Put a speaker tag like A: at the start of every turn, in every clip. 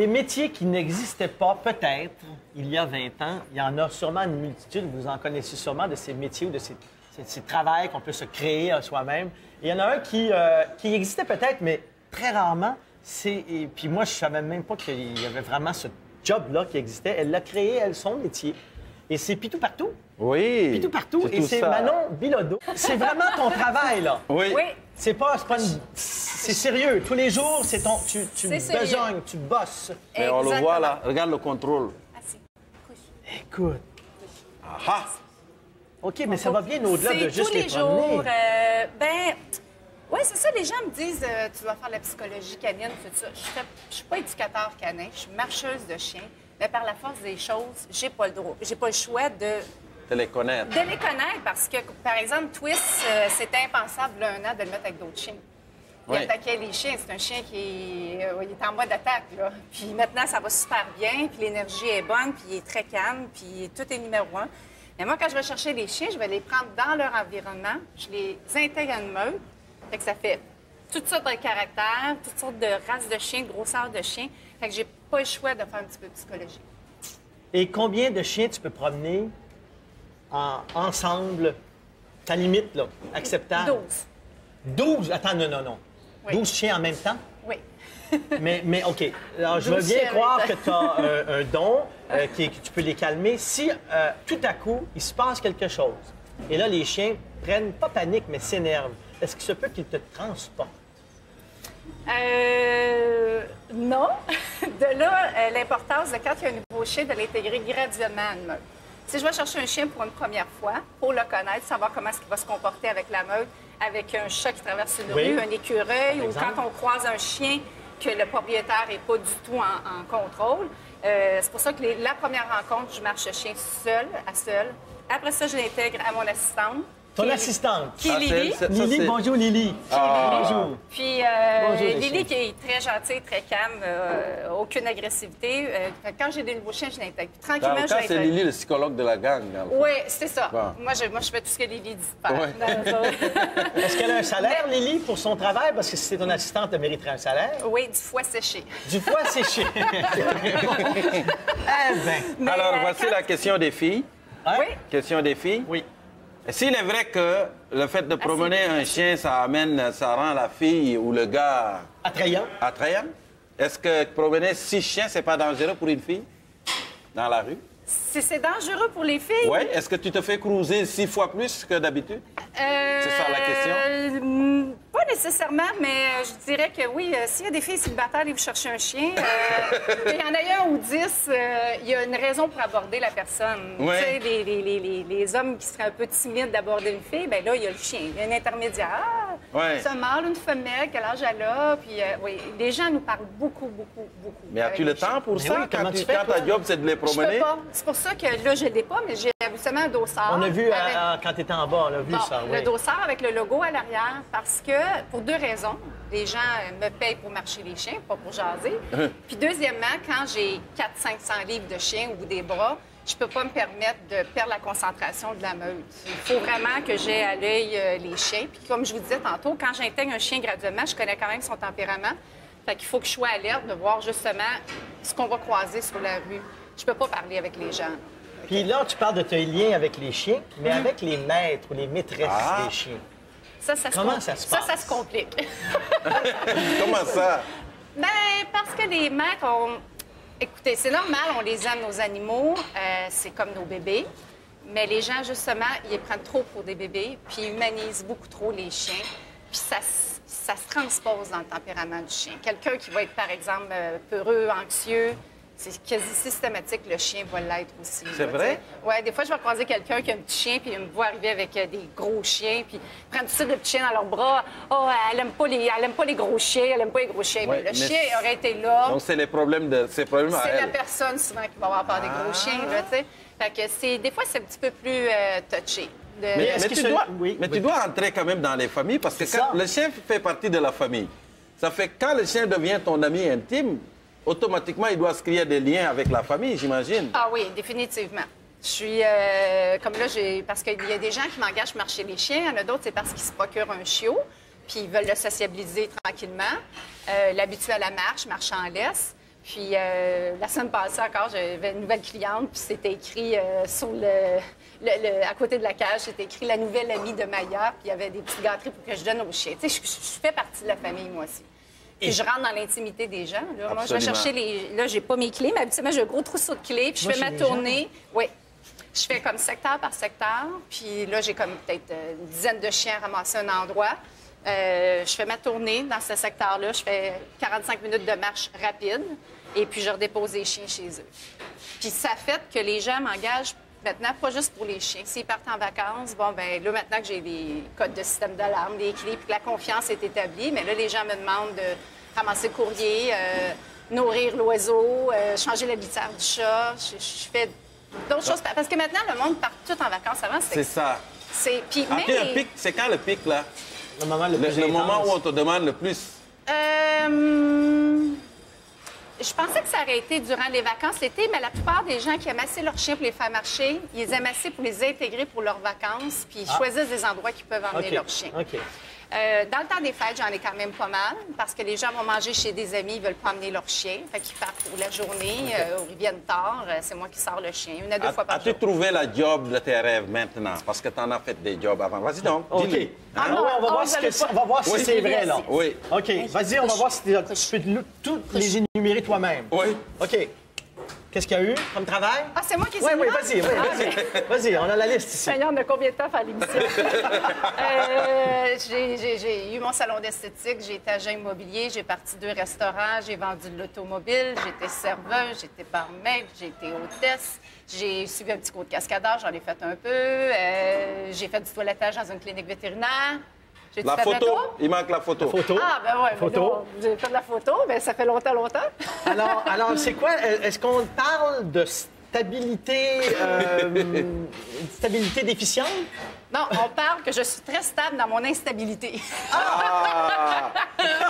A: des métiers qui n'existaient pas, peut-être, il y a 20 ans. Il y en a sûrement une multitude. Vous en connaissez sûrement de ces métiers ou de ces travails qu'on peut se créer à soi-même. Et il y en a un qui existait peut-être, mais très rarement. Et puis moi, je ne savais même pas qu'il y avait vraiment ce job-là qui existait. Elle l'a créé, elle, son métier. Et c'est Pitou Partout.
B: Oui.
A: Pitou Partout. Et c'est
B: ça.
A: Manon Bilodeau. C'est vraiment ton travail, là.
B: Oui.
C: Oui.
A: C'est pas c'est sérieux. Tous les jours, c'est ton, tu besognes, tu bosses.
B: Mais on le voit là. Regarde le contrôle.
C: Assis. Couche.
A: Écoute.
B: Ah!
A: OK, mais ça va bien au-delà de juste
C: tous les jours.
A: promener.
C: Oui, c'est ça. Les gens me disent tu vas faire la psychologie canine, tout ça. Je suis pas éducateur canin, je suis marcheuse de chiens. Mais par la force des choses, j'ai pas le droit. J'ai pas le choix de
B: les connaître.
C: De les connaître parce que, par exemple, Twist, c'était impensable là, un an de le mettre avec d'autres chiens. Il attaquait les chiens. C'est un chien qui il est en mode attaque. Là. Puis maintenant, ça va super bien, puis l'énergie est bonne, puis il est très calme, puis tout est numéro 1. Mais moi, quand je vais chercher les chiens, je vais les prendre dans leur environnement, je les intègre à une meute. Fait que ça fait toutes sortes de caractères, toutes sortes de races de chiens, de grosseur de chiens. Fait que j'ai pas le choix de faire un petit peu de psychologie.
A: Et combien de chiens tu peux promener ensemble, ta limite, là, acceptable?
C: 12.
A: 12? Attends, non.
C: Oui.
A: 12 chiens en même temps?
C: Oui.
A: mais OK. Alors, je veux bien croire que tu as un don, que tu peux les calmer. Si tout à coup, il se passe quelque chose, et là, les chiens prennent, pas panique, mais s'énervent, est-ce qu'il se peut qu'ils te transportent?
C: Non. De là, l'importance de quand il y a un nouveau chien, de l'intégrer graduellement à une meute. Si je vais chercher un chien pour une première fois, pour le connaître, savoir comment est-ce qu'il va se comporter avec la meute, avec un chat qui traverse une rue, un écureuil, ou quand on croise un chien que le propriétaire n'est pas du tout en contrôle. C'est pour ça que la première rencontre, je marche le chien seul, à seul. Après ça, je l'intègre à mon assistante.
A: Ton assistante?
C: Qui est Lily.
A: Lily, bonjour Lily. Bonjour.
C: Puis Lily qui est très gentille, très calme, aucune agressivité. Quand j'ai des nouveaux chiens, je l'intègre. Tranquillement,
B: Dans le cas, c'est Lily, le psychologue de la gang.
C: Oui, c'est ça.
B: Bon.
C: Moi, je fais tout ce que Lily dit de faire.
B: Ouais.
A: Est-ce qu'elle a un salaire, Lily, pour son travail? Parce que si c'est ton assistante, elle mériterait un salaire.
C: Oui, du foie séché.
A: Du foie séché.
B: Alors, voici la question des filles.
A: Hein?
C: Oui.
B: Question des filles.
A: Oui.
B: S'il est vrai que le fait de promener un chien, ça rend la fille ou le gars attrayant, est-ce que promener 6 chiens, c'est pas dangereux pour une fille dans la rue?
C: C'est dangereux pour les filles?
B: Oui. Est-ce que tu te fais cruiser 6 fois plus que d'habitude? C'est ça la question?
C: Pas nécessairement, mais je dirais que oui, s'il y a des filles célibataires et vous cherchez un chien, qu'il y en ait un ou 10, il y a une raison pour aborder la personne.
B: Ouais.
C: Tu sais, les hommes qui seraient un peu timides d'aborder une fille, bien là, il y a le chien. Il y a un intermédiaire. C'est un mâle, une femelle, quel âge elle a? Puis oui, les gens nous parlent beaucoup.
B: Mais as-tu le temps pour ça?
A: Oui,
B: quand ta job, c'est de les promener?
C: Je peux pas. C'est pour ça que là, je ne l'ai pas, mais j'ai habituellement un dossard.
A: On a vu quand tu étais en bas, on a vu ça.
C: Le dossard avec le logo à l'arrière, parce que, pour 2 raisons. Les gens me payent pour marcher les chiens, pas pour jaser. Puis deuxièmement, quand j'ai 400-500 livres de chiens au bout des bras, je peux pas me permettre de perdre la concentration de la meute. Il faut vraiment que j'ai à l'œil les chiens. Puis comme je vous disais tantôt, quand j'intègre un chien graduellement, je connais quand même son tempérament. Fait qu'il faut que je sois alerte de voir justement ce qu'on va croiser sur la rue. Je peux pas parler avec les gens.
A: Puis là, tu parles de tes liens avec les chiens, mais avec les maîtres ou les maîtresses des chiens. Comment ça se passe?
C: Ça se complique.
B: Comment ça?
C: Bien, parce que les maîtres ont... Écoutez, c'est normal, on les aime, nos animaux. C'est comme nos bébés. Mais les gens, justement, ils les prennent trop pour des bébés, puis ils humanisent beaucoup trop les chiens. Puis ça se transpose dans le tempérament du chien. Quelqu'un qui va être, par exemple, peureux, anxieux, c'est quasi systématique, le chien va l'être aussi.
B: C'est vrai?
C: Oui, des fois, je vais croiser quelqu'un qui a un petit chien, puis il me voit arriver avec des gros chiens, puis ils prennent tout ça de petits chiens dans leurs bras. Oh, elle aime pas les gros chiens, elle aime pas les gros chiens.
B: Ouais,
C: mais le chien aurait été là.
B: Donc, c'est les problèmes à
C: C'est
B: elle.
C: la personne, souvent, qui va avoir peur des gros chiens, là, tu sais. Fait que des fois, c'est un petit peu plus touché.
B: Mais tu dois entrer quand même dans les familles, parce que quand le chien fait partie de la famille. Ça fait que quand le chien devient ton ami intime, automatiquement, il doit se créer des liens avec la famille, j'imagine.
C: Ah oui, définitivement. Je suis... comme là, parce qu'il y a des gens qui m'engagent pour marcher les chiens. Il y en a d'autres, c'est parce qu'ils se procurent un chiot, puis ils veulent le sociabiliser tranquillement, l'habituer à la marche en laisse. Puis la semaine passée encore, j'avais une nouvelle cliente, puis c'était écrit sur à côté de la cage, c'était écrit « La nouvelle amie de Maya », puis il y avait des petites gâteries pour que je donne aux chiens. Tu sais, je fais partie de la famille, moi aussi. Puis je rentre dans l'intimité des gens. Là. Moi, je vais chercher les... Là, j'ai pas mes clés, mais habituellement, j'ai un gros trousseau de clés, puis je fais ma tournée. Oui. Je fais comme secteur par secteur, puis là, j'ai comme peut-être une dizaine de chiens ramassés à un endroit. Je fais ma tournée dans ce secteur-là. Je fais 45 minutes de marche rapide, et puis je redépose les chiens chez eux. Puis ça fait que les gens m'engagent maintenant, pas juste pour les chiens. S'ils partent en vacances, bon, ben là, maintenant que j'ai des codes de système d'alarme, des clés, puis que la confiance est établie, mais là, les gens me demandent de ramasser le courrier, nourrir l'oiseau, changer la litière du chat. Je fais d'autres choses. Parce que maintenant, le monde part tout en vacances. Avant,
B: c'est ça.
C: Puis,
B: après, un pic, c'est quand le pic, là?
A: Le moment
B: où on te demande le plus.
C: Je pensais que ça aurait été durant les vacances l'été, mais la plupart des gens qui amassaient leurs chiens pour les faire marcher, ils les amassaient pour les intégrer pour leurs vacances, puis ils choisissent des endroits qui peuvent emmener leurs chiens. Dans le temps des fêtes, j'en ai quand même pas mal, parce que les gens vont manger chez des amis, ils veulent pas emmener leur chien. Fait qu'ils partent pour la journée, ou ils viennent tard. C'est moi qui sors le chien, une à deux fois par jour.
B: As-tu trouvé la job de tes rêves maintenant? Parce que tu en as fait des jobs avant. Vas-y donc, dis-le.
A: On va voir si c'est vrai, là.
B: Oui.
A: OK, vas-y, on va voir si tu peux toutes les énumérer toi-même.
B: Oui.
A: OK. Qu'est-ce qu'il y a eu comme travail?
C: Ah, c'est moi qui ai
A: Oui, vas-y. Vas-y, on a la liste ici.
C: On a combien de temps à faire l'émission? J'ai eu mon salon d'esthétique, j'ai été agent immobilier, j'ai parti 2 restaurants, j'ai vendu de l'automobile, j'ai été serveuse, j'ai été barmaid, j'ai été hôtesse, j'ai suivi un petit cours de cascadeur, j'en ai fait un peu, j'ai fait du toilettage dans une clinique vétérinaire.
B: La photo, il manque la photo.
C: Ah, ben ouais, photo. J'ai fait de la photo, mais ça fait longtemps.
A: Alors c'est quoi? Est-ce qu'on parle de stabilité, stabilité déficiente?
C: Non, on parle que je suis très stable dans mon instabilité.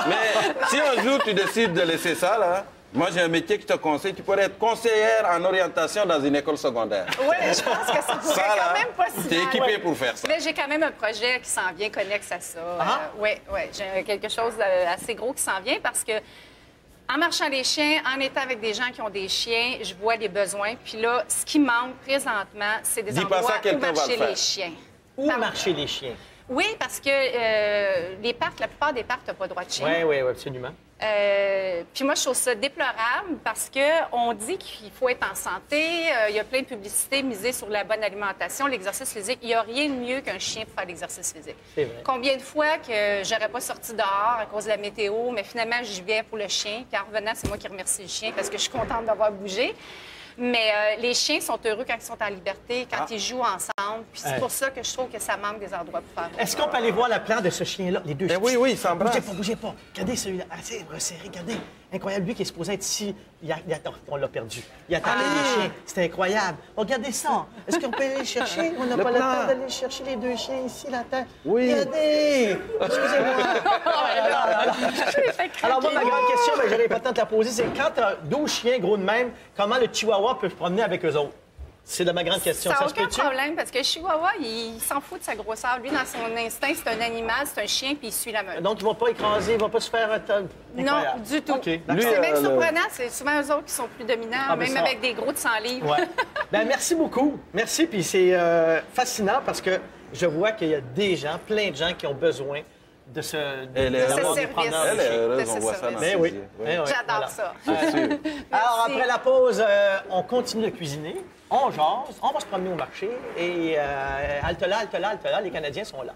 B: Mais si un jour tu décides de laisser ça, là, moi, j'ai un métier qui te conseille. Tu pourrais être conseillère en orientation dans une école secondaire.
C: Oui, je pense que ça pourrait quand même pas si
B: tu es équipée pour faire ça.
C: Mais j'ai quand même un projet qui s'en vient connexe à ça. Oui, j'ai quelque chose d'assez gros qui s'en vient parce que en marchant les chiens, en étant avec des gens qui ont des chiens, je vois les besoins. Puis là, ce qui manque présentement, c'est des endroits où marcher les chiens.
A: Où marcher les chiens?
C: Oui, parce que les parcs, la plupart des parcs, tu n'as pas le droit de chien.
A: Oui, absolument.
C: Puis moi, je trouve ça déplorable parce qu'on dit qu'il faut être en santé. Il y a plein de publicités misées sur la bonne alimentation, l'exercice physique. Il n'y a rien de mieux qu'un chien pour faire l'exercice physique.
A: C'est vrai.
C: Combien de fois que j'aurais pas sorti dehors à cause de la météo, mais finalement, j'y vais pour le chien. Puis en revenant, c'est moi qui remercie le chien parce que je suis contente d'avoir bougé. Mais les chiens sont heureux quand ils sont en liberté, quand ils jouent ensemble. Puis c'est pour ça que je trouve que ça manque des endroits pour faire.
A: Est-ce qu'on peut aller voir le plan de ce chien-là, les deux chiens?
B: Oui, il s'embrasse.
A: Bougez pas. Regardez celui-là. Assez resserré, regardez. Incroyable, lui qui est supposé être ici. On l'a perdu. Il attendait les chiens. C'était incroyable. Regardez ça. Est-ce qu'on peut aller les chercher? On n'a pas le temps d'aller chercher les 2 chiens ici, la terre.
B: Oui.
A: Regardez! Excusez-moi. Alors, moi, ma grande question, mais j'aurais pas le temps de la poser, c'est quand tu as 12 chiens gros de même, comment le Chihuahua peut se promener avec eux autres? C'est de ma grande question.
C: Ça n'a aucun problème, parce que le Chihuahua, il s'en fout de sa grosseur. Lui, dans son instinct, c'est un animal, c'est un chien, puis il suit la meute.
A: Donc, il ne va pas écraser, il ne va pas se faire...
C: Non, du tout.
A: Okay.
C: C'est même surprenant, c'est souvent eux autres qui sont plus dominants, même avec des gros de 100 livres.
A: Ouais. Merci beaucoup. Merci, puis c'est fascinant parce que je vois qu'il y a des gens, plein de gens qui ont besoin de ce service.
B: Elle est heureuse, on voit ça dans ses yeux.
C: J'adore ça.
A: Alors, après la pause, on continue de cuisiner, on jase, on va se promener au marché et halte là, les Canadiens sont là.